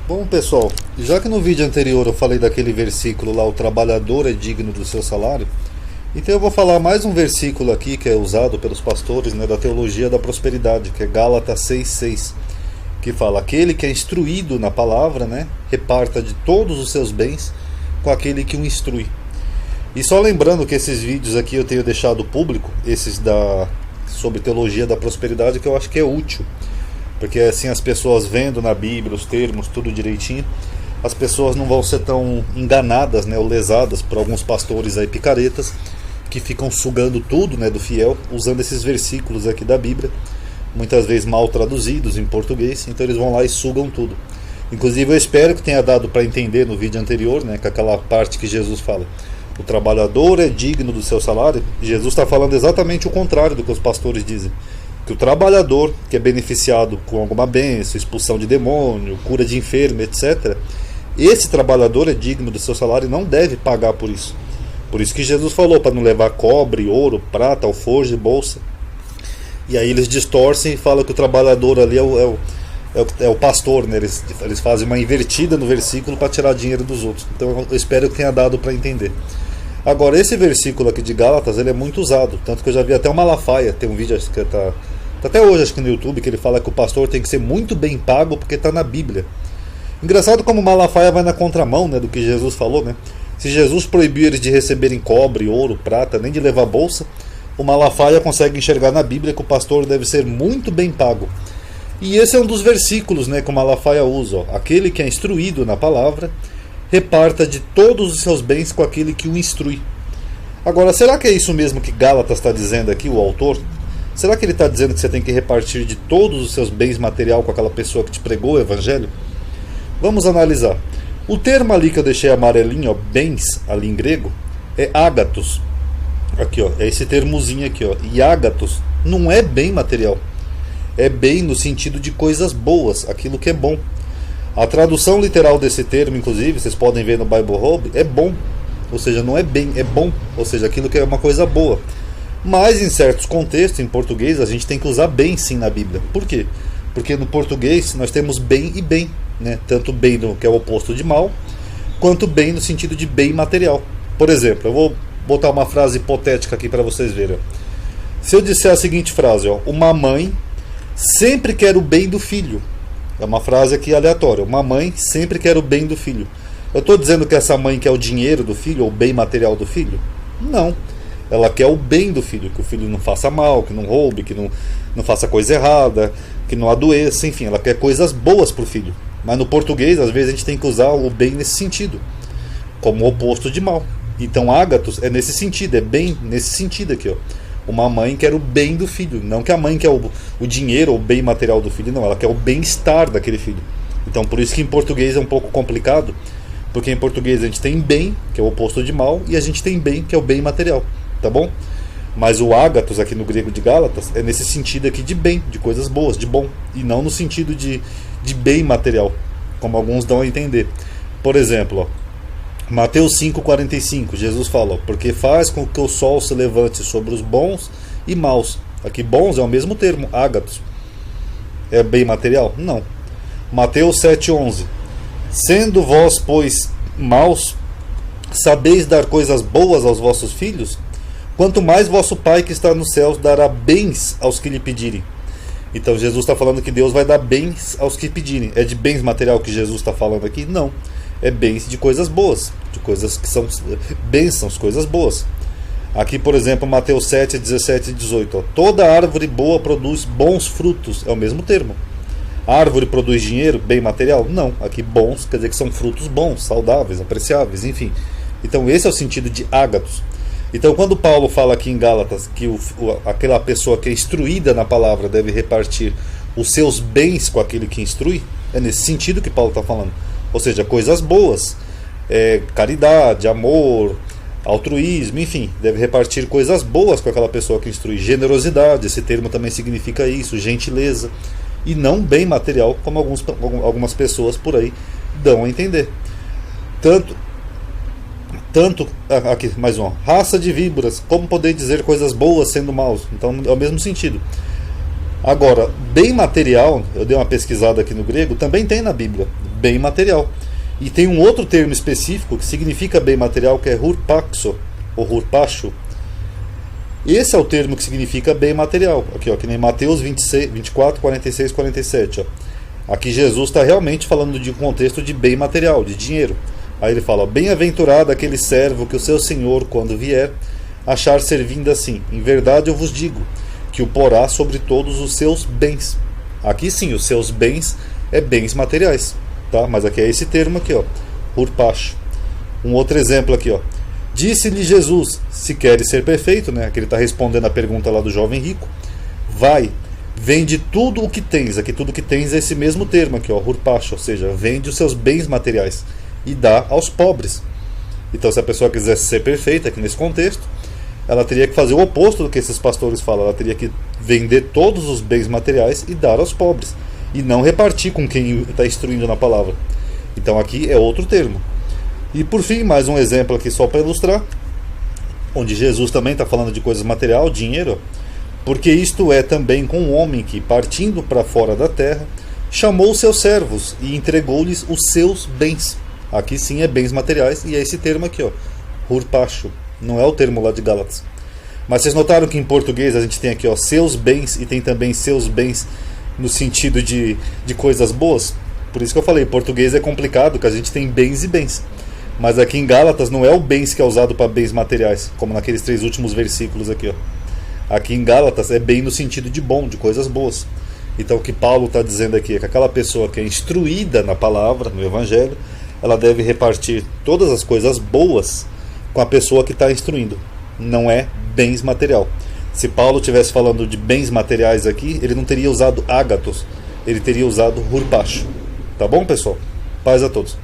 Bom, pessoal, já que no vídeo anterior eu falei daquele versículo lá, o trabalhador é digno do seu salário, então eu vou falar mais um versículo aqui que é usado pelos pastores, né, da teologia da prosperidade, que é Gálatas 6,6, que fala: aquele que é instruído na palavra, né, reparta de todos os seus bens com aquele que o instrui. E só lembrando que esses vídeos aqui eu tenho deixado público, esses sobre teologia da prosperidade, que eu acho que é útil, porque assim as pessoas vendo na Bíblia os termos, tudo direitinho, as pessoas não vão ser tão enganadas, né, ou lesadas por alguns pastores aí picaretas, que ficam sugando tudo, né, do fiel, usando esses versículos aqui da Bíblia, muitas vezes mal traduzidos em português, então eles vão lá e sugam tudo. Inclusive eu espero que tenha dado para entender no vídeo anterior, né, com aquela parte que Jesus fala: o trabalhador é digno do seu salário. Jesus está falando exatamente o contrário do que os pastores dizem, que o trabalhador que é beneficiado com alguma bênção, expulsão de demônio, cura de enfermo, etc., esse trabalhador é digno do seu salário e não deve pagar por isso. Por isso que Jesus falou para não levar cobre, ouro, prata, alforje, bolsa. E aí eles distorcem e falam que o trabalhador ali é o pastor, né? Eles fazem uma invertida no versículo para tirar dinheiro dos outros. Então eu espero que tenha dado para entender. Agora, esse versículo aqui de Gálatas, ele é muito usado, tanto que eu já vi até o Malafaia, tem um vídeo que tá até hoje acho que no YouTube, que ele fala que o pastor tem que ser muito bem pago porque está na Bíblia. Engraçado como o Malafaia vai na contramão, né, do que Jesus falou, né? Se Jesus proibiu eles de receberem cobre, ouro, prata, nem de levar bolsa, o Malafaia consegue enxergar na Bíblia que o pastor deve ser muito bem pago. E esse é um dos versículos, né, que o Malafaia usa, ó: aquele que é instruído na palavra, reparta de todos os seus bens com aquele que o instrui. Agora, será que é isso mesmo que Gálatas está dizendo aqui, o autor? Será que ele está dizendo que você tem que repartir de todos os seus bens material com aquela pessoa que te pregou o evangelho? Vamos analisar. O termo ali que eu deixei amarelinho, ó, bens, ali em grego, é ágatos. Aqui, ó, é esse termozinho aqui, ó. E ágatos não é bem material. É bem no sentido de coisas boas, aquilo que é bom. A tradução literal desse termo, inclusive, vocês podem ver no Bible Hub, é bom. Ou seja, não é bem, é bom. Ou seja, aquilo que é uma coisa boa. Mas em certos contextos, em português, a gente tem que usar bem sim na Bíblia. Por quê? Porque no português nós temos bem e bem, né? Tanto bem que é o oposto de mal, quanto bem no sentido de bem material. Por exemplo, eu vou botar uma frase hipotética aqui para vocês verem. Se eu disser a seguinte frase, ó: uma mãe sempre quer o bem do filho. É uma frase aqui aleatória. Uma mãe sempre quer o bem do filho. Eu estou dizendo que essa mãe quer o dinheiro do filho, ou o bem material do filho? Não. Ela quer o bem do filho, que o filho não faça mal, que não roube, que não faça coisa errada, que não adoeça, enfim, ela quer coisas boas para o filho. Mas no português, às vezes, a gente tem que usar o bem nesse sentido, como o oposto de mal. Então, ágatos é nesse sentido, é bem nesse sentido aqui, ó. Uma mãe quer o bem do filho, não que a mãe quer o dinheiro ou o bem material do filho, não, ela quer o bem-estar daquele filho. Então, por isso que em português é um pouco complicado, porque em português a gente tem bem, que é o oposto de mal, e a gente tem bem, que é o bem material. Tá bom? Mas o ágatos aqui no grego de Gálatas é nesse sentido aqui de bem, de coisas boas, de bom, e não no sentido de bem material, como alguns dão a entender. Por exemplo, ó, Mateus 5,45, Jesus fala: ó, porque faz com que o sol se levante sobre os bons e maus. Aqui bons é o mesmo termo, ágatos. É bem material? Não. Mateus 7,11, sendo vós, pois, maus, sabeis dar coisas boas aos vossos filhos, quanto mais vosso Pai que está nos céus dará bens aos que lhe pedirem. Então Jesus está falando que Deus vai dar bens aos que pedirem. É de bens material que Jesus está falando aqui? Não. É bens de coisas boas, de coisas que são bênçãos, coisas boas. Aqui, por exemplo, Mateus 7, 17 e 18. Ó, toda árvore boa produz bons frutos. É o mesmo termo. A árvore produz dinheiro, bem material? Não. Aqui bons quer dizer que são frutos bons, saudáveis, apreciáveis, enfim. Então esse é o sentido de ágatos. Então, quando Paulo fala aqui em Gálatas que aquela pessoa que é instruída na palavra deve repartir os seus bens com aquele que instrui, é nesse sentido que Paulo está falando. Ou seja, coisas boas, caridade, amor, altruísmo, enfim, deve repartir coisas boas com aquela pessoa que instrui. Generosidade, esse termo também significa isso, gentileza, e não bem material, como algumas pessoas por aí dão a entender. Tanto aqui mais uma, raça de víboras, como poder dizer coisas boas sendo maus? Então é o mesmo sentido. Agora, bem material, eu dei uma pesquisada aqui no grego, também tem na Bíblia. bem material. E tem um outro termo específico que significa bem material, que é hurpaxo, ou hurpacho. Esse é o termo que significa bem material. Aqui, ó, que nem Mateus 26, 24, 46, 47. Ó. Aqui Jesus está realmente falando de um contexto de bem material, de dinheiro. Aí ele fala: bem-aventurado aquele servo que o seu senhor, quando vier, achar servindo assim. Em verdade eu vos digo, que o porá sobre todos os seus bens. Aqui sim, os seus bens é bens materiais. Tá? Mas aqui é esse termo aqui, ó, hurpacho. Um outro exemplo aqui, ó. Disse-lhe Jesus: se queres ser perfeito, né? Aqui ele está respondendo a pergunta lá do jovem rico. Vai, vende tudo o que tens. Aqui tudo o que tens é esse mesmo termo aqui, ó, hurpacho, ou seja, vende os seus bens materiais e dá aos pobres. Então, se a pessoa quisesse ser perfeita aqui nesse contexto, ela teria que fazer o oposto do que esses pastores falam. Ela teria que vender todos os bens materiais e dar aos pobres, e não repartir com quem está instruindo na palavra. Então aqui é outro termo. E por fim, mais um exemplo aqui só para ilustrar, onde Jesus também está falando de coisas material, dinheiro. Porque isto é também com um homem que, partindo para fora da terra, chamou os seus servos e entregou-lhes os seus bens. Aqui sim é bens materiais, e é esse termo aqui, ó, hurpacho. Não é o termo lá de Gálatas. Mas vocês notaram que em português a gente tem aqui, ó, seus bens, e tem também seus bens no sentido de coisas boas? Por isso que eu falei, português é complicado, que a gente tem bens e bens. Mas aqui em Gálatas não é o bens que é usado para bens materiais, como naqueles 3 últimos versículos aqui, ó. Aqui em Gálatas é bem no sentido de bom, de coisas boas. Então o que Paulo está dizendo aqui é que aquela pessoa que é instruída na palavra, no Evangelho, ela deve repartir todas as coisas boas com a pessoa que está instruindo. Não é bens material. Se Paulo estivesse falando de bens materiais aqui, ele não teria usado ágatos, ele teria usado hurpacho. Tá bom, pessoal? Paz a todos.